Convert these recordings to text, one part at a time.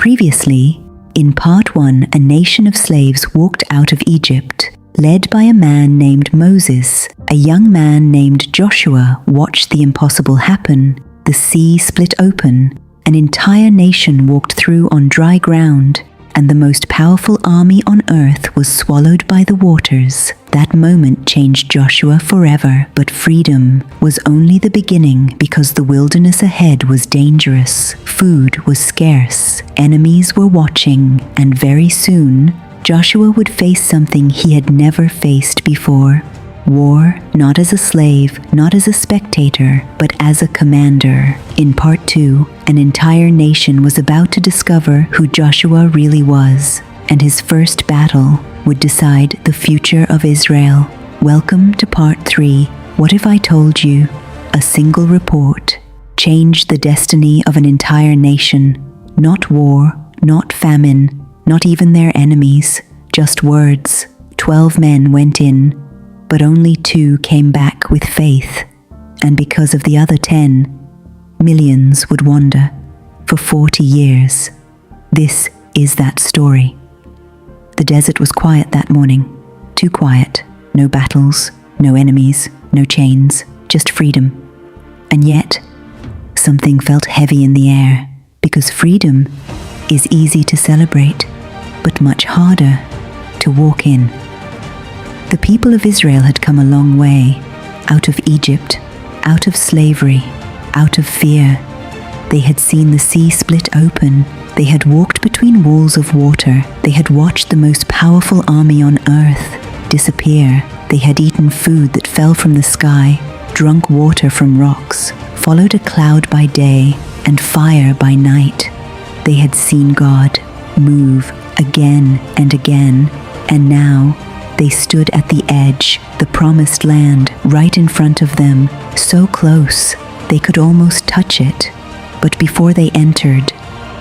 Previously, in part 1, a nation of slaves walked out of Egypt, led by a man named Moses. A young man named Joshua watched the impossible happen. The sea split open, an entire nation walked through on dry ground, and the most powerful army on earth was swallowed by the waters. That moment changed Joshua forever, but freedom was only the beginning because the wilderness ahead was dangerous. Food was scarce, enemies were watching, and very soon, Joshua would face something he had never faced before. War, not as a slave, not as a spectator, but as a commander. In part 2, an entire nation was about to discover who Joshua really was, and his first battle would decide the future of Israel. Welcome to part 3. What if I told you a single report changed the destiny of an entire nation? Not war, not famine, not even their enemies, just words. 12 men went in, but only 2 came back with faith, and because of the other 10, millions would wander for 40 years. This is that story. The desert was quiet that morning, too quiet. No battles, no enemies, no chains, just freedom. And yet, something felt heavy in the air, because freedom is easy to celebrate, but much harder to walk in. The people of Israel had come a long way, out of Egypt, out of slavery, out of fear. They had seen the sea split open. They had walked between walls of water. They had watched the most powerful army on earth disappear. They had eaten food that fell from the sky, drunk water from rocks, followed a cloud by day and fire by night. They had seen God move again and again, and now they stood at the edge, the promised land, right in front of them, so close they could almost touch it. But before they entered,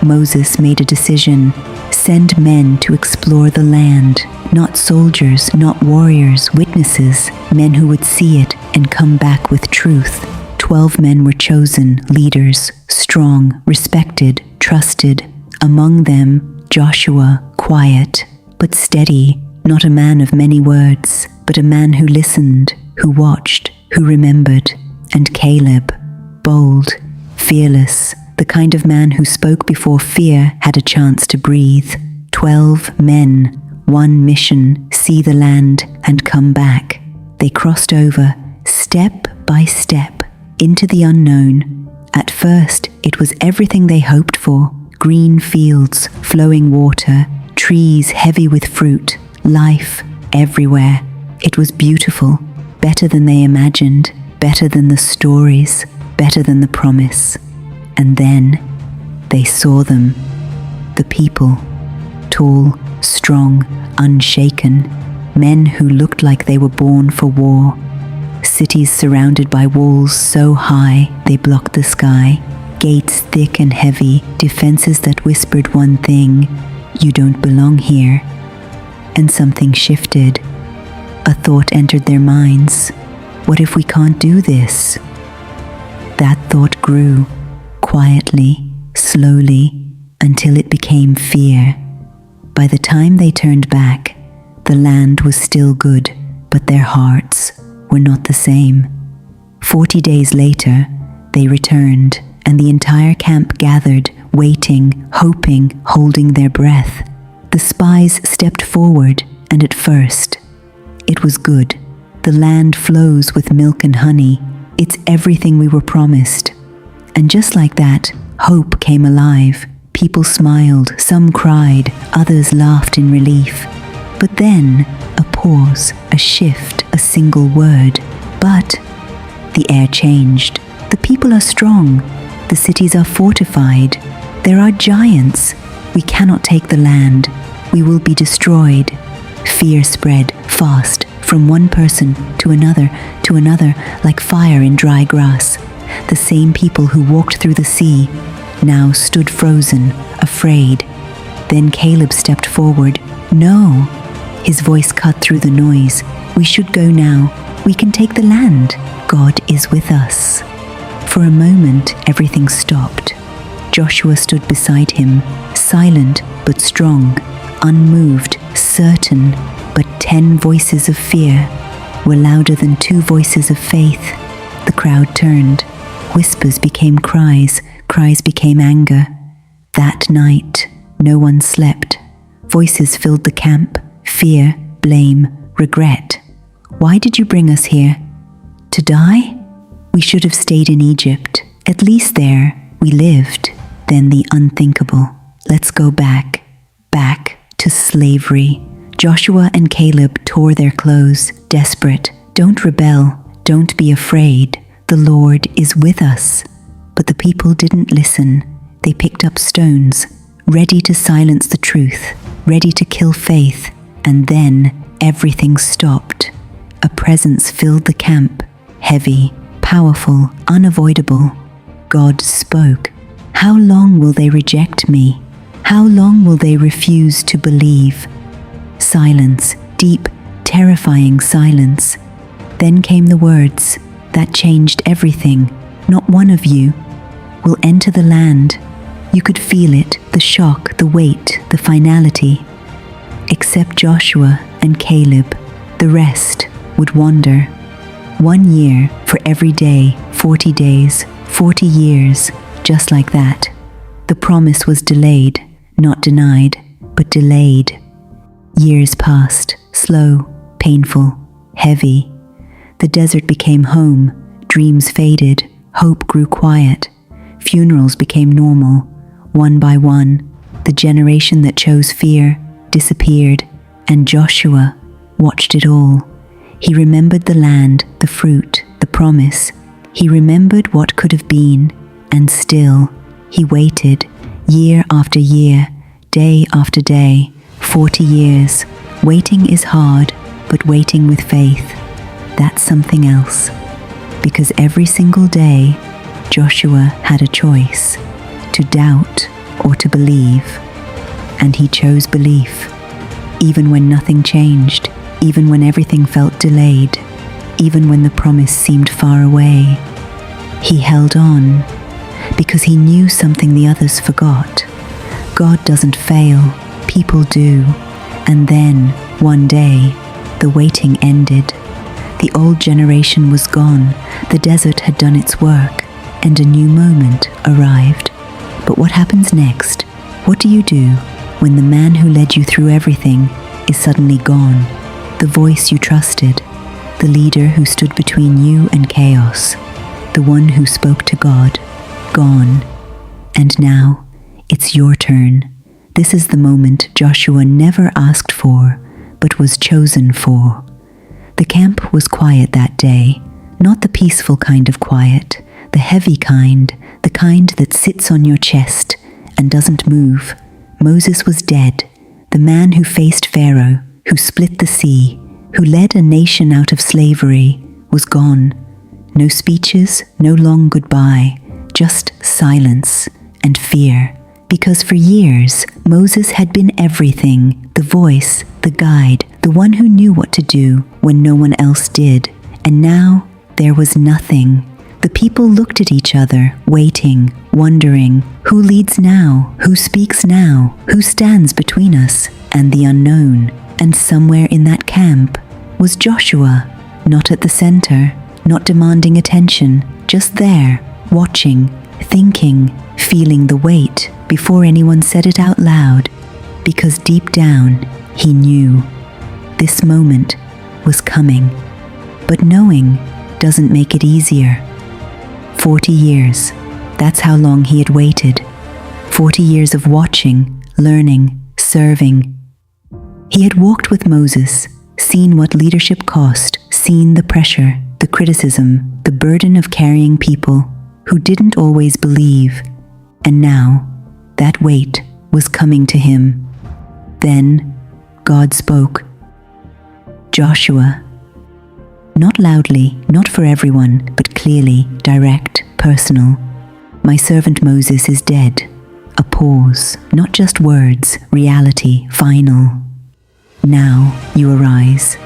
Moses made a decision: send men to explore the land, not soldiers, not warriors, witnesses, men who would see it and come back with truth. 12 men were chosen, leaders, strong, respected, trusted. Among them, Joshua, quiet, but steady, not a man of many words, but a man who listened, who watched, who remembered. And Caleb, bold, fearless, the kind of man who spoke before fear had a chance to breathe. 12 men, one mission: see the land and come back. They crossed over, step by step, into the unknown. At first, it was everything they hoped for: green fields, flowing water, trees heavy with fruit, life everywhere. It was beautiful, better than they imagined, better than the stories, better than the promise. And then they saw them, the people, tall, strong, unshaken, men who looked like they were born for war. Cities surrounded by walls so high they blocked the sky, gates thick and heavy, defenses that whispered one thing: you don't belong here. And something shifted. A thought entered their minds: what if we can't do this? That thought grew, quietly, slowly, until it became fear. By the time they turned back, the land was still good, but their hearts were not the same. 40 days later, they returned, and the entire camp gathered, waiting, hoping, holding their breath. The spies stepped forward, and at first, it was good. The land flows with milk and honey. It's everything we were promised. And just like that, hope came alive. People smiled, some cried, others laughed in relief. But then, a pause, a shift, a single word. But the air changed. The people are strong. The cities are fortified. There are giants. We cannot take the land. We will be destroyed. Fear spread fast, from one person to another, like fire in dry grass. The same people who walked through the sea now stood frozen, afraid. Then Caleb stepped forward. No, his voice cut through the noise. We should go now. We can take the land. God is with us. For a moment, everything stopped. Joshua stood beside him, silent but strong, unmoved, certain, but 10 voices of fear were louder than 2 voices of faith. The crowd turned. Whispers became cries, cries became anger. That night, no one slept. Voices filled the camp, fear, blame, regret. Why did you bring us here? To die? We should have stayed in Egypt. At least there, we lived. Then the unthinkable. Let's go back to slavery. Joshua and Caleb tore their clothes, desperate. Don't rebel, don't be afraid. The Lord is with us. But the people didn't listen. They picked up stones, ready to silence the truth, ready to kill faith. And then everything stopped. A presence filled the camp, heavy, powerful, unavoidable. God spoke. How long will they reject me? How long will they refuse to believe? Silence, deep, terrifying silence. Then came the words that changed everything. Not one of you will enter the land. You could feel it, the shock, the weight, the finality. Except Joshua and Caleb, the rest would wander. 1 year for every day, 40 days, 40 years, just like that. The promise was delayed, not denied, but delayed. Years passed, slow, painful, heavy. The desert became home, dreams faded, hope grew quiet. Funerals became normal, one by one. The generation that chose fear disappeared, and Joshua watched it all. He remembered the land, the fruit, the promise. He remembered what could have been, and still he waited, year after year, day after day, 40 years. Waiting is hard, but waiting with faith, that's something else. Because every single day, Joshua had a choice, to doubt or to believe. And he chose belief, even when nothing changed, even when everything felt delayed, even when the promise seemed far away. He held on, because he knew something the others forgot. God doesn't fail, people do. And then, one day, the waiting ended. The old generation was gone, the desert had done its work, and a new moment arrived. But what happens next? What do you do when the man who led you through everything is suddenly gone? The voice you trusted, the leader who stood between you and chaos, the one who spoke to God, gone. And now, it's your turn. This is the moment Joshua never asked for, but was chosen for. The camp was quiet that day, not the peaceful kind of quiet, the heavy kind, the kind that sits on your chest and doesn't move. Moses was dead, the man who faced Pharaoh, who split the sea, who led a nation out of slavery, was gone. No speeches, no long goodbye, just silence and fear. Because for years, Moses had been everything, the voice, the guide, the one who knew what to do when no one else did. And now, there was nothing. The people looked at each other, waiting, wondering, who leads now? Who speaks now? Who stands between us and the unknown? And somewhere in that camp was Joshua, not at the center, not demanding attention, just there, watching, thinking, feeling the weight before anyone said it out loud, because deep down he knew this moment was coming. But knowing doesn't make it easier. 40 years, that's how long he had waited. 40 years of watching, learning, serving. He had walked with Moses, seen what leadership cost, seen the pressure, the criticism, the burden of carrying people who didn't always believe. And now, that weight was coming to him. Then, God spoke. Joshua. Not loudly, not for everyone, but clearly, direct, personal. My servant Moses is dead. A pause, not just words, reality, final. Now you arise.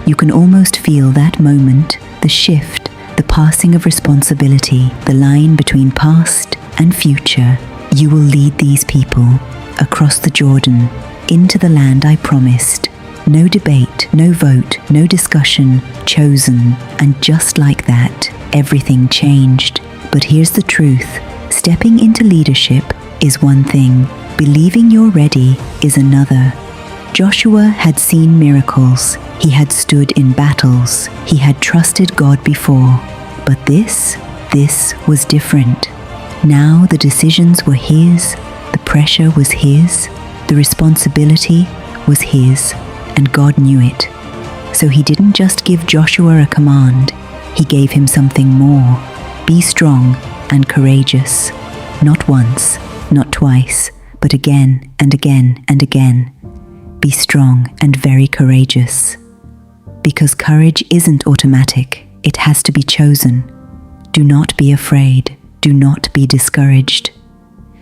You can almost feel that moment, the shift, the passing of responsibility, the line between past and future. You will lead these people across the Jordan into the land I promised. No debate, no vote, no discussion, chosen. And just like that, everything changed. But here's the truth. Stepping into leadership is one thing. Believing you're ready is another. Joshua had seen miracles. He had stood in battles. He had trusted God before. But this was different. Now the decisions were his, the pressure was his, the responsibility was his, and God knew it. So he didn't just give Joshua a command, he gave him something more. Be strong and courageous. Not once, not twice, but again and again and again. Be strong and very courageous. Because courage isn't automatic, it has to be chosen. Do not be afraid. Do not be discouraged.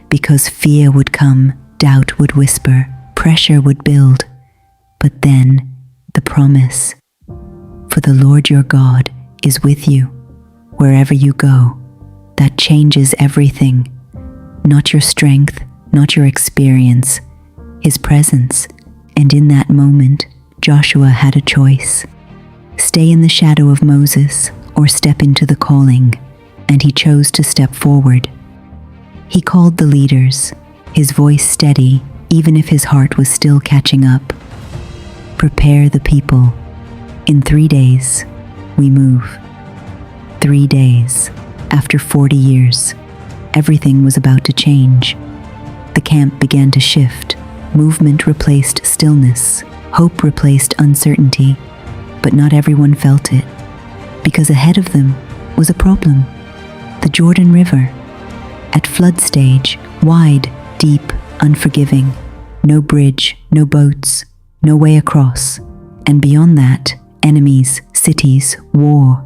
Because fear would come, doubt would whisper, pressure would build. But then, the promise. For the Lord your God is with you, wherever you go. That changes everything. Not your strength, not your experience, His presence. And in that moment, Joshua had a choice. Stay in the shadow of Moses or step into the calling. And he chose to step forward. He called the leaders, his voice steady, even if his heart was still catching up. Prepare the people. In 3 days, we move. 3 days, after 40 years, everything was about to change. The camp began to shift. Movement replaced stillness. Hope replaced uncertainty. But not everyone felt it, because ahead of them was a problem. The Jordan River, at flood stage, wide, deep, unforgiving, no bridge, no boats, no way across, and beyond that, enemies, cities, war.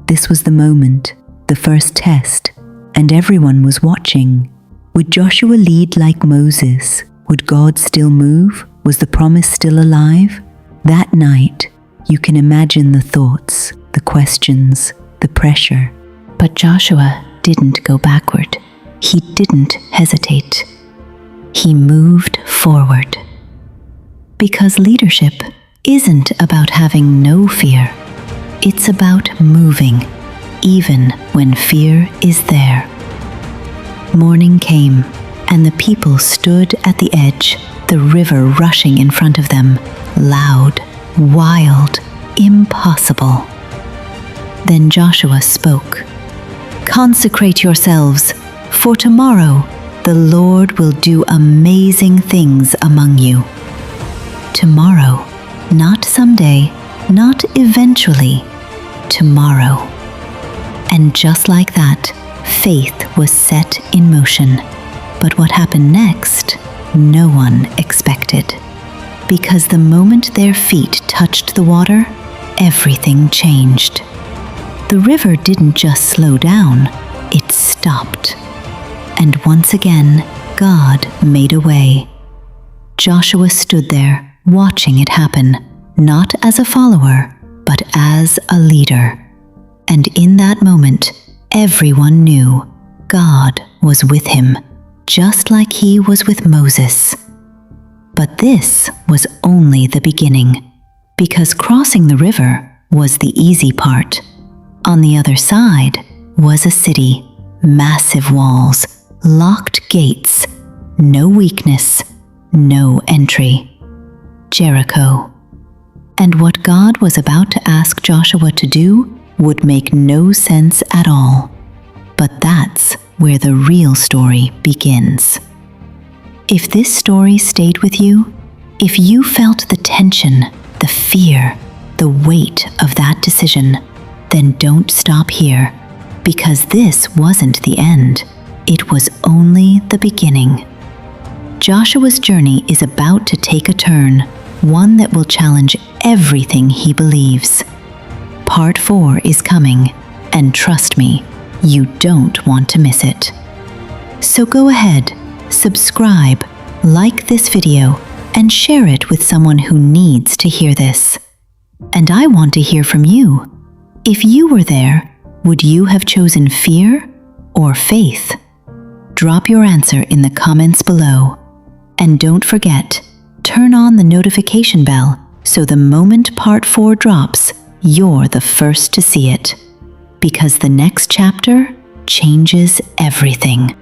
This was the moment, the first test, and everyone was watching. Would Joshua lead like Moses? Would God still move? Was the promise still alive? That night, you can imagine the thoughts, the questions, the pressure. But Joshua didn't go backward. He didn't hesitate. He moved forward. Because leadership isn't about having no fear. It's about moving, even when fear is there. Morning came, and the people stood at the edge, the river rushing in front of them, loud, wild, impossible. Then Joshua spoke. Consecrate yourselves, for tomorrow the Lord will do amazing things among you. Tomorrow, not someday, not eventually, tomorrow. And just like that, faith was set in motion. But what happened next, no one expected. Because the moment their feet touched the water, everything changed. The river didn't just slow down, it stopped. And once again, God made a way. Joshua stood there, watching it happen, not as a follower, but as a leader. And in that moment, everyone knew God was with him, just like He was with Moses. But this was only the beginning, because crossing the river was the easy part. On the other side was a city, massive walls, locked gates, no weakness, no entry. Jericho. And what God was about to ask Joshua to do would make no sense at all. But that's where the real story begins. If this story stayed with you, if you felt the tension, the fear, the weight of that decision, then don't stop here, because this wasn't the end. It was only the beginning. Joshua's journey is about to take a turn, one that will challenge everything he believes. Part 4 is coming, and trust me, you don't want to miss it. So go ahead, subscribe, like this video, and share it with someone who needs to hear this. And I want to hear from you. If you were there, would you have chosen fear or faith? Drop your answer in the comments below. And don't forget, turn on the notification bell so the moment part 4 drops, you're the first to see it. Because the next chapter changes everything.